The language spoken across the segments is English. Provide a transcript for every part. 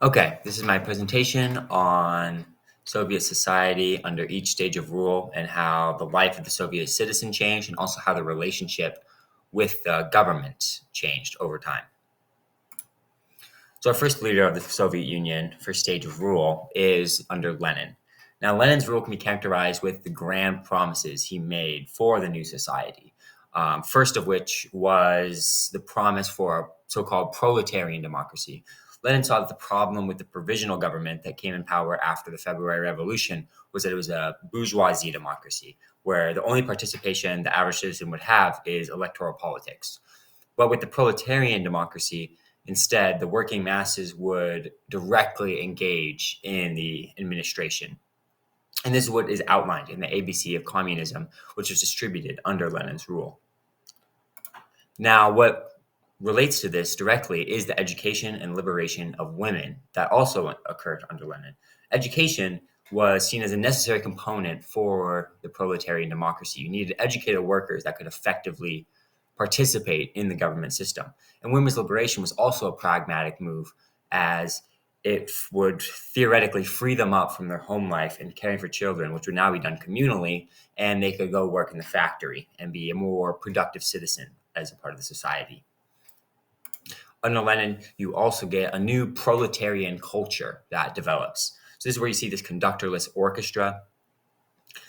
Okay, this is my presentation on Soviet society under each stage of rule and how the life of the Soviet citizen changed and also how the relationship with the government changed over time. So, our first leader of the Soviet Union, first stage of rule, is under Lenin. Now, Lenin's rule can be characterized with the grand promises he made for the new society. First of which was the promise for a so called proletarian democracy. Lenin saw that the problem with the provisional government that came in power after the February Revolution was that it was a bourgeoisie democracy, where the only participation the average citizen would have is electoral politics. But with the proletarian democracy, instead, the working masses would directly engage in the administration. And this is what is outlined in the ABC of communism, which was distributed under Lenin's rule. Now, what relates to this directly is the education and liberation of women that also occurred under Lenin. Education was seen as a necessary component for the proletarian democracy. You needed educated workers that could effectively participate in the government system. And women's liberation was also a pragmatic move, as it would theoretically free them up from their home life and caring for children, which would now be done communally, and they could go work in the factory and be a more productive citizen as a part of the society. Under Lenin, you also get a new proletarian culture that develops. So this is where you see this conductorless orchestra.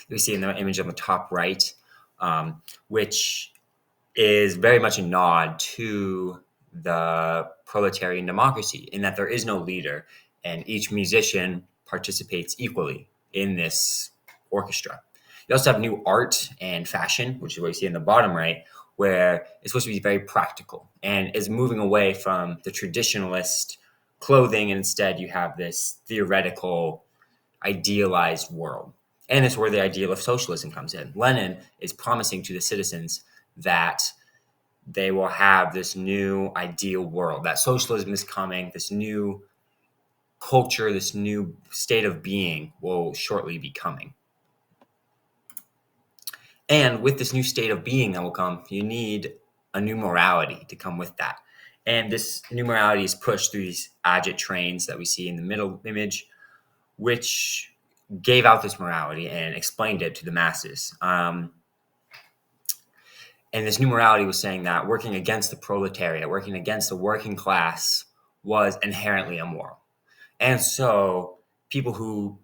We see in the image on the top right, which is very much a nod to the proletarian democracy in that there is no leader and each musician participates equally in this orchestra. You also have new art and fashion, which is what you see in the bottom right, where it's supposed to be very practical and is moving away from the traditionalist clothing. And instead, you have this theoretical, idealized world. And it's where the ideal of socialism comes in. Lenin is promising to the citizens that they will have this new ideal world, that socialism is coming, this new culture, this new state of being will shortly be coming. And with this new state of being that will come, you need a new morality to come with that. And this new morality is pushed through these agit trains that we see in the middle image, which gave out this morality and explained it to the masses. And this new morality was saying that working against the proletariat, working against the working class was inherently immoral. And so people who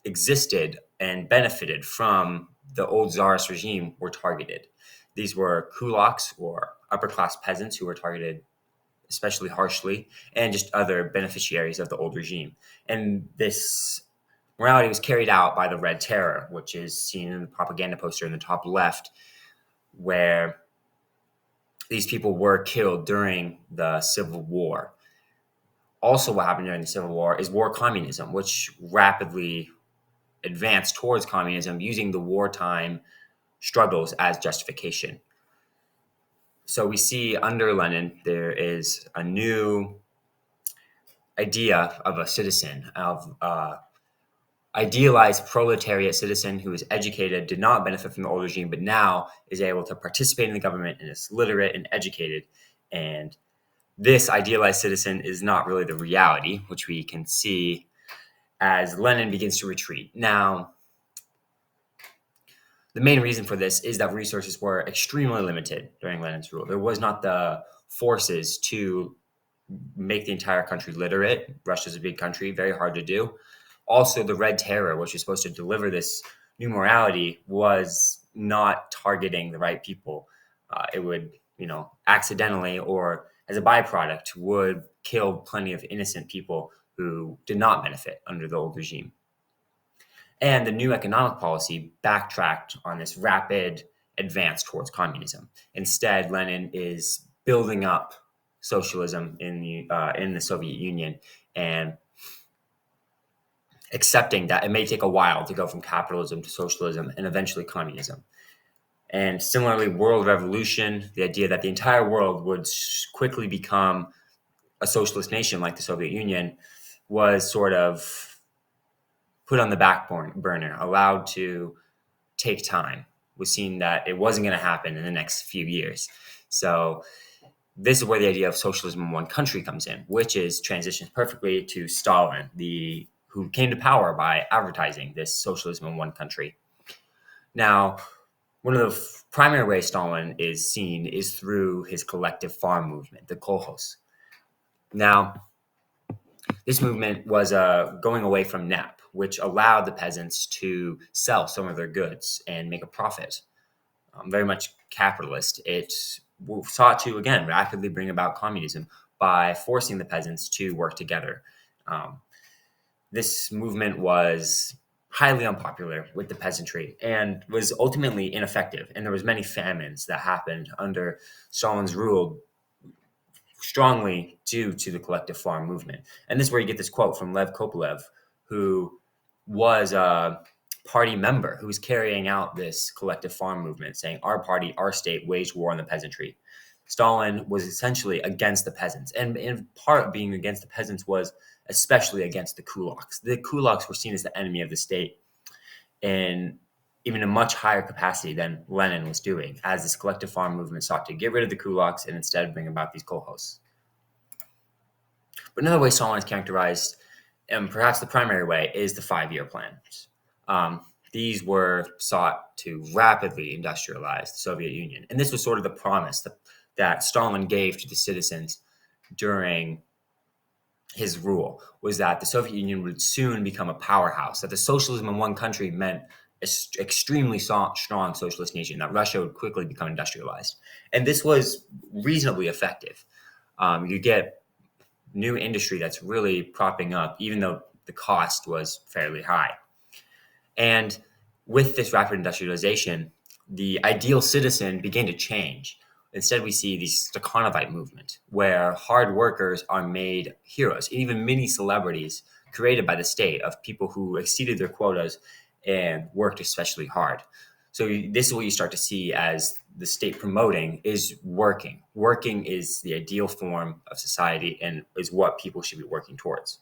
existed and benefited from the old czarist regime were targeted. These were kulaks, or upper class peasants, who were targeted especially harshly, and just other beneficiaries of the old regime. And this morality was carried out by the Red Terror, which is seen in the propaganda poster in the top left, where these people were killed during the Civil War. Also, what happened during the Civil War is war communism, which rapidly advanced towards communism using the wartime struggles as justification. So we see under Lenin, there is a new idea of a citizen, of idealized proletariat citizen who is educated, did not benefit from the old regime, but now is able to participate in the government and is literate and educated. And this idealized citizen is not really the reality, which we can see as Lenin begins to retreat. Now, the main reason for this is that resources were extremely limited during Lenin's rule. There was not the forces to make the entire country literate. Russia's a big country, very hard to do. Also, the Red Terror, which was supposed to deliver this new morality, was not targeting the right people. It would, accidentally or as a byproduct, would kill plenty of innocent people who did not benefit under the old regime. And the new economic policy backtracked on this rapid advance towards communism. Instead, Lenin is building up socialism in the Soviet Union and accepting that it may take a while to go from capitalism to socialism and eventually communism. And similarly, world revolution, the idea that the entire world would quickly become a socialist nation like the Soviet Union, was sort of put on the back burner, allowed to take time, was seen that it wasn't going to happen in the next few years. So this is where the idea of socialism in one country comes in, which is transitions perfectly to Stalin, who came to power by advertising this socialism in one country. Now, one of the primary ways Stalin is seen is through his collective farm movement, the kolkhoz. Now, this movement was going away from NEP, which allowed the peasants to sell some of their goods and make a profit. Very much capitalist. It sought to, again, rapidly bring about communism by forcing the peasants to work together. This movement was highly unpopular with the peasantry and was ultimately ineffective. And there was many famines that happened under Stalin's rule, strongly due to the collective farm movement. And this is where you get this quote from Lev Kopelev, who was a party member who was carrying out this collective farm movement, saying, "Our party, our state waged war on the peasantry." Stalin was essentially against the peasants, and in part being against the peasants was especially against the kulaks. The kulaks were seen as the enemy of the state in even a much higher capacity than Lenin was doing, as this collective farm movement sought to get rid of the kulaks and instead bring about these kolkhozs. But another way Stalin is characterized, and perhaps the primary way, is the 5-year plans. These were sought to rapidly industrialize the Soviet Union. And this was sort of the promise that Stalin gave to the citizens during his rule, was that the Soviet Union would soon become a powerhouse, that the socialism in one country meant an extremely strong socialist nation, that Russia would quickly become industrialized. And this was reasonably effective. You get new industry that's really propping up, even though the cost was fairly high. And with this rapid industrialization, the ideal citizen began to change. Instead, we see the Stakhanovite movement, where hard workers are made heroes, and even mini celebrities created by the state of people who exceeded their quotas and worked especially hard. So this is what you start to see as the state promoting is working. Working is the ideal form of society and is what people should be working towards.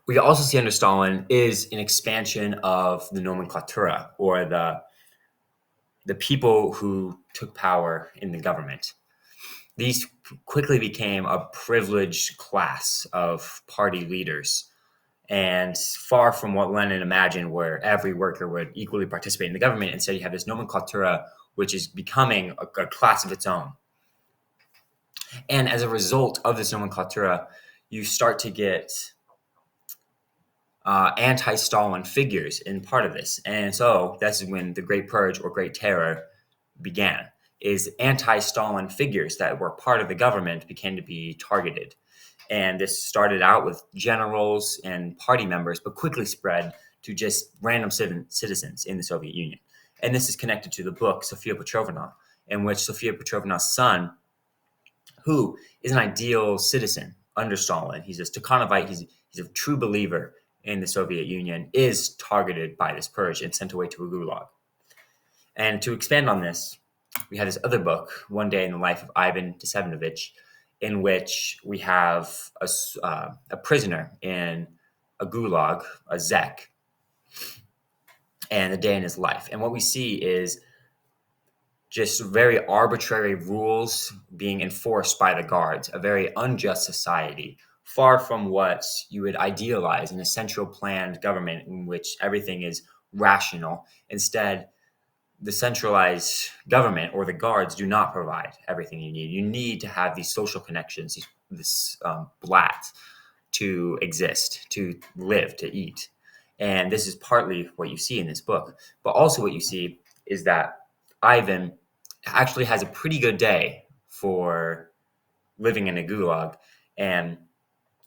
What you also see under Stalin is an expansion of the nomenclatura, or the people who took power in the government. These quickly became a privileged class of party leaders, and far from what Lenin imagined, where every worker would equally participate in the government. Instead, you have this nomenclatura, which is becoming a class of its own. And as a result of this nomenclatura, you start to get anti-Stalin figures in part of this. And so that's when the Great Purge or Great Terror began, is anti-Stalin figures that were part of the government began to be targeted. And this started out with generals and party members, but quickly spread to just random citizens in the Soviet Union. And this is connected to the book Sophia Petrovna, in which Sophia Petrovna's son, who is an ideal citizen under Stalin, he's a Stakhanovite, he's a true believer in the Soviet Union, is targeted by this purge and sent away to a gulag. And to expand on this, we have this other book, One Day in the Life of Ivan Desevinovich, in which we have a prisoner in a gulag, a zek, and a day in his life. And what we see is just very arbitrary rules being enforced by the guards, a very unjust society, far from what you would idealize in a central planned government in which everything is rational. Instead, the centralized government or the guards do not provide everything you need. You need to have these social connections, this blat, to exist, to live, to eat. And this is partly what you see in this book. But also what you see is that Ivan actually has a pretty good day for living in a gulag. And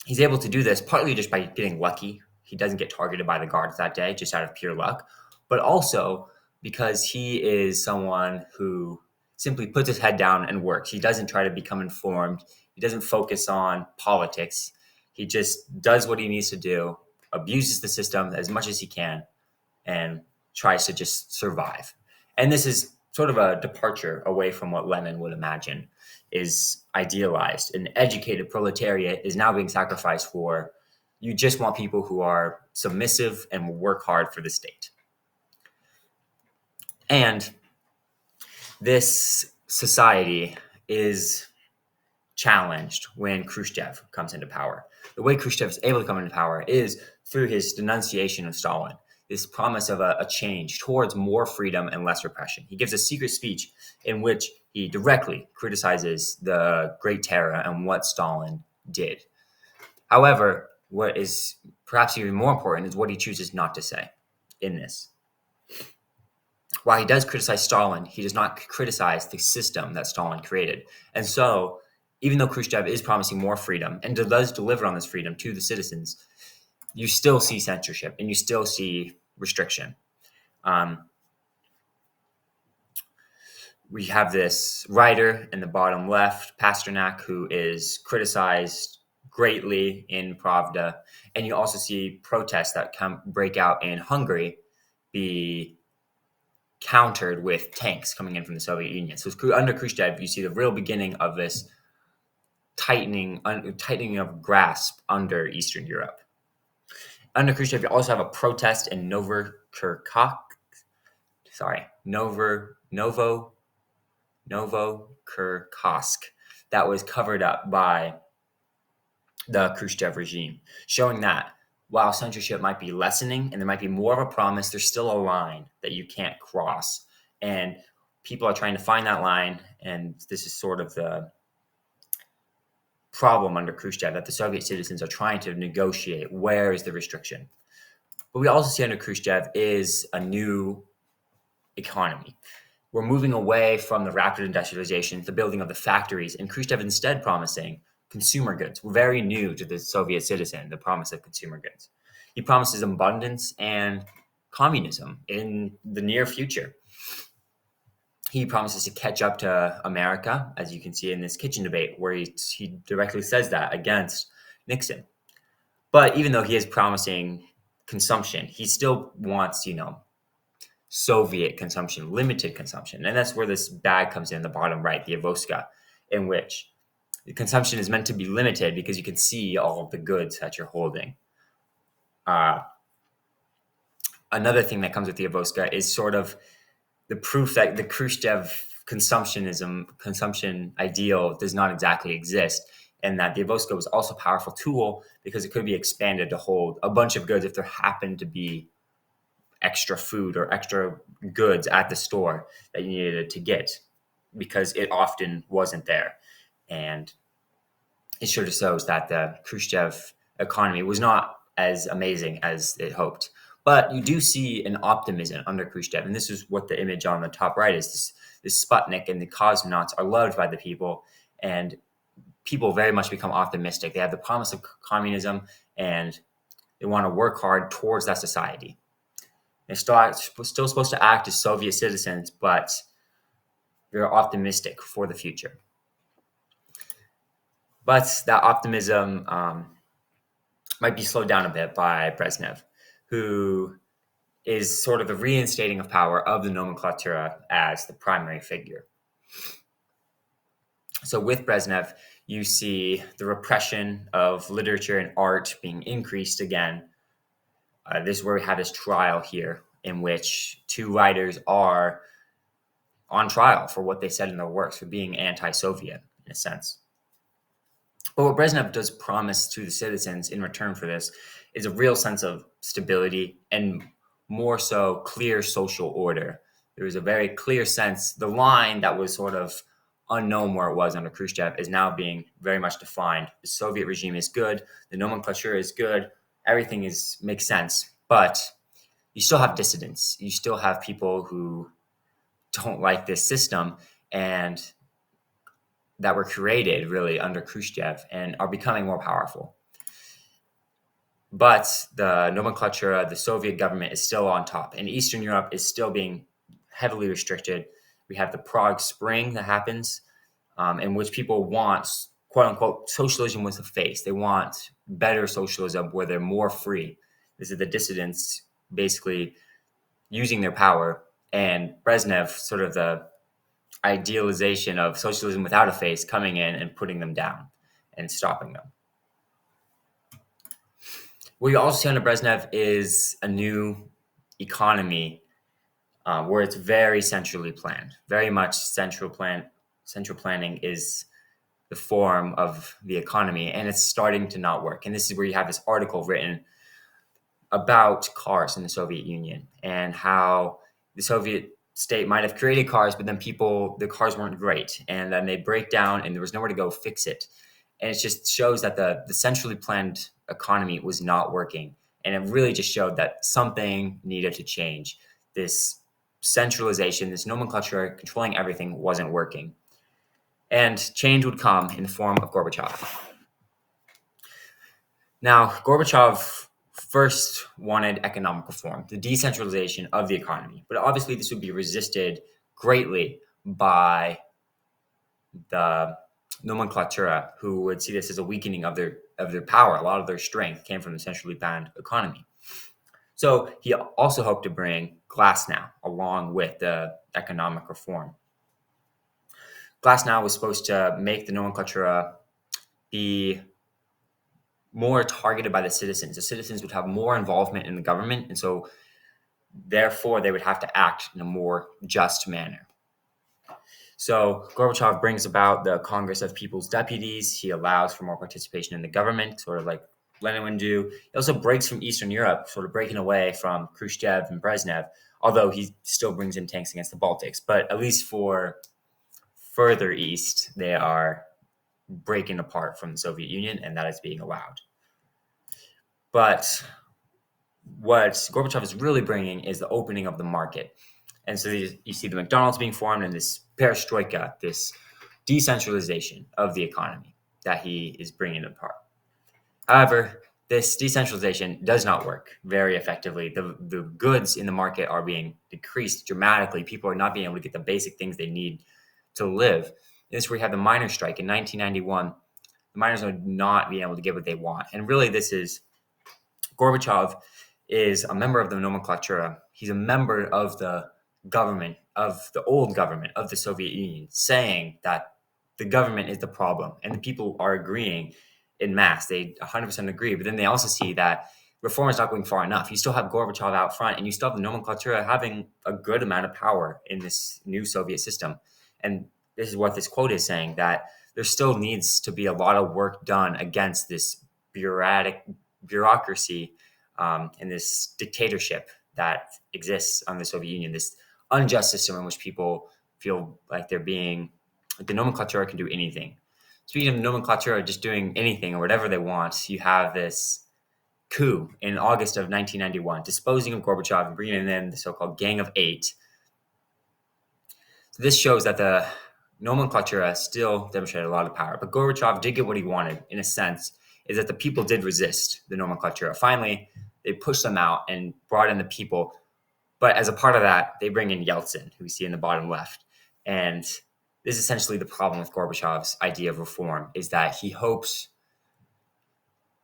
he's able to do this partly just by getting lucky. He doesn't get targeted by the guards that day, just out of pure luck. But also because he is someone who simply puts his head down and works. He doesn't try to become informed. He doesn't focus on politics. He just does what he needs to do, abuses the system as much as he can, and tries to just survive. And this is sort of a departure away from what Lenin would imagine is idealized. An educated proletariat is now being sacrificed for. You just want people who are submissive and will work hard for the state. And this society is challenged when Khrushchev comes into power. The way Khrushchev is able to come into power is through his denunciation of Stalin, this promise of a change towards more freedom and less repression. He gives a secret speech in which he directly criticizes the Great Terror and what Stalin did. However, what is perhaps even more important is what he chooses not to say in this. While he does criticize Stalin, he does not criticize the system that Stalin created. And so, even though Khrushchev is promising more freedom and does deliver on this freedom to the citizens, you still see censorship and you still see restriction. We have this writer in the bottom left, Pasternak, who is criticized greatly in Pravda. And you also see protests that break out in Hungary be countered with tanks coming in from the Soviet Union. So under Khrushchev, you see the real beginning of this tightening of grasp under Eastern Europe. Under Khrushchev, you also have a protest in Novokirkuk that was covered up by the Khrushchev regime, showing that while censorship might be lessening and there might be more of a promise, there's still a line that you can't cross. And people are trying to find that line, and this is sort of the problem under Khrushchev, that the Soviet citizens are trying to negotiate where is the restriction. What we also see under Khrushchev is a new economy. We're moving away from the rapid industrialization, the building of the factories, and Khrushchev instead promising consumer goods. We're very new to the Soviet citizen, the promise of consumer goods. He promises abundance and communism in the near future. He promises to catch up to America, as you can see in this kitchen debate, where he directly says that against Nixon. But even though he is promising consumption, he still wants, Soviet consumption, limited consumption. And that's where this bag comes in the bottom right, the Avoska, in which the consumption is meant to be limited because you can see all of the goods that you're holding. Another thing that comes with the Avoska is sort of the proof that the Khrushchev consumption ideal does not exactly exist, and that the Avoska was also a powerful tool because it could be expanded to hold a bunch of goods if there happened to be extra food or extra goods at the store that you needed to get, because it often wasn't there. And it sort of shows that the Khrushchev economy was not as amazing as it hoped. But you do see an optimism under Khrushchev, and this is what the image on the top right is. This Sputnik and the cosmonauts are loved by the people, and people very much become optimistic. They have the promise of communism, and they want to work hard towards that society. They're still supposed to act as Soviet citizens, but they're optimistic for the future. But that optimism might be slowed down a bit by Brezhnev, who is sort of the reinstating of power of the nomenklatura as the primary figure. So with Brezhnev, you see the repression of literature and art being increased again. This is where we have this trial here in which two writers are on trial for what they said in their works, for being anti-Soviet in a sense. But what Brezhnev does promise to the citizens in return for this is a real sense of stability and more so clear social order. There is a very clear sense. The line that was sort of unknown where it was under Khrushchev is now being very much defined. The Soviet regime is good. The nomenclature is good. Everything makes sense. But you still have dissidents. You still have people who don't like this system and that were created really under Khrushchev and are becoming more powerful. But the nomenclatura, the Soviet government, is still on top, and Eastern Europe is still being heavily restricted. We have the Prague Spring that happens, in which people want, quote unquote, socialism with a face. They want better socialism where they're more free. This is the dissidents basically using their power, and Brezhnev, sort of the idealization of socialism without a face, coming in and putting them down and stopping them. What you also see under Brezhnev is a new economy where it's very centrally planned, very much centrally central planning is the form of the economy, and it's starting to not work. And this is where you have this article written about cars in the Soviet Union and how the Soviet state might have created cars, but then the cars weren't great, and then they break down, and there was nowhere to go fix it. And it just shows that the centrally planned economy was not working, and it really just showed that something needed to change. This centralization, this nomenclature controlling everything, wasn't working, and change would come in the form of Gorbachev. Now, Gorbachev first wanted economic reform, the decentralization of the economy, but obviously this would be resisted greatly by the nomenclatura, who would see this as a weakening of their power. A lot of their strength came from the centrally planned economy. So he also hoped to bring Glasnost along with the economic reform. Glasnost was supposed to make the nomenclatura be more targeted by the citizens. The citizens would have more involvement in the government, and so therefore they would have to act in a more just manner. So Gorbachev brings about the Congress of People's Deputies. He allows for more participation in the government, sort of like Lenin would do. He also breaks from Eastern Europe, sort of breaking away from Khrushchev and Brezhnev, although he still brings in tanks against the Baltics. But at least for further east, they are breaking apart from the Soviet Union, and that is being allowed. But what Gorbachev is really bringing is the opening of the market. And so you see the McDonald's being formed and this perestroika, this decentralization of the economy that he is bringing apart. However, this decentralization does not work very effectively. The goods in the market are being decreased dramatically. People are not being able to get the basic things they need to live. This is where we have the miners' strike in 1991. The miners are not being able to get what they want. And really, this is Gorbachev is a member of the nomenclatura. He's a member of the government, of the old government of the Soviet Union, saying that the government is the problem. And the people are agreeing in mass. They 100% agree. But then they also see that reform is not going far enough. You still have Gorbachev out front, and you still have the nomenclatura having a good amount of power in this new Soviet system. And this is what this quote is saying, that there still needs to be a lot of work done against this bureaucracy and this dictatorship that exists on the Soviet Union, this unjust system in which people feel like they're being, like the nomenclatura can do anything. Speaking of nomenclatura just doing anything or whatever they want, you have this coup in August of 1991, disposing of Gorbachev and bringing in the so-called Gang of Eight. So this shows that the nomenclatura still demonstrated a lot of power, but Gorbachev did get what he wanted, in a sense, is that the people did resist the nomenclatura. Finally, they pushed them out and brought in the people. But as a part of that, they bring in Yeltsin, who we see in the bottom left. And this is essentially the problem with Gorbachev's idea of reform, is that he hopes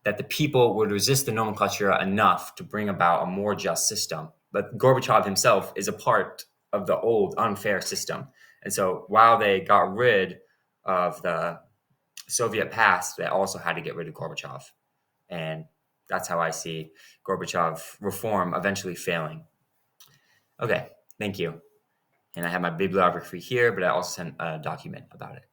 that the people would resist the nomenclatura enough to bring about a more just system. But Gorbachev himself is a part of the old unfair system. And so while they got rid of the Soviet past, they also had to get rid of Gorbachev. And that's how I see Gorbachev reform eventually failing. Okay, thank you. And I have my bibliography here, but I also sent a document about it.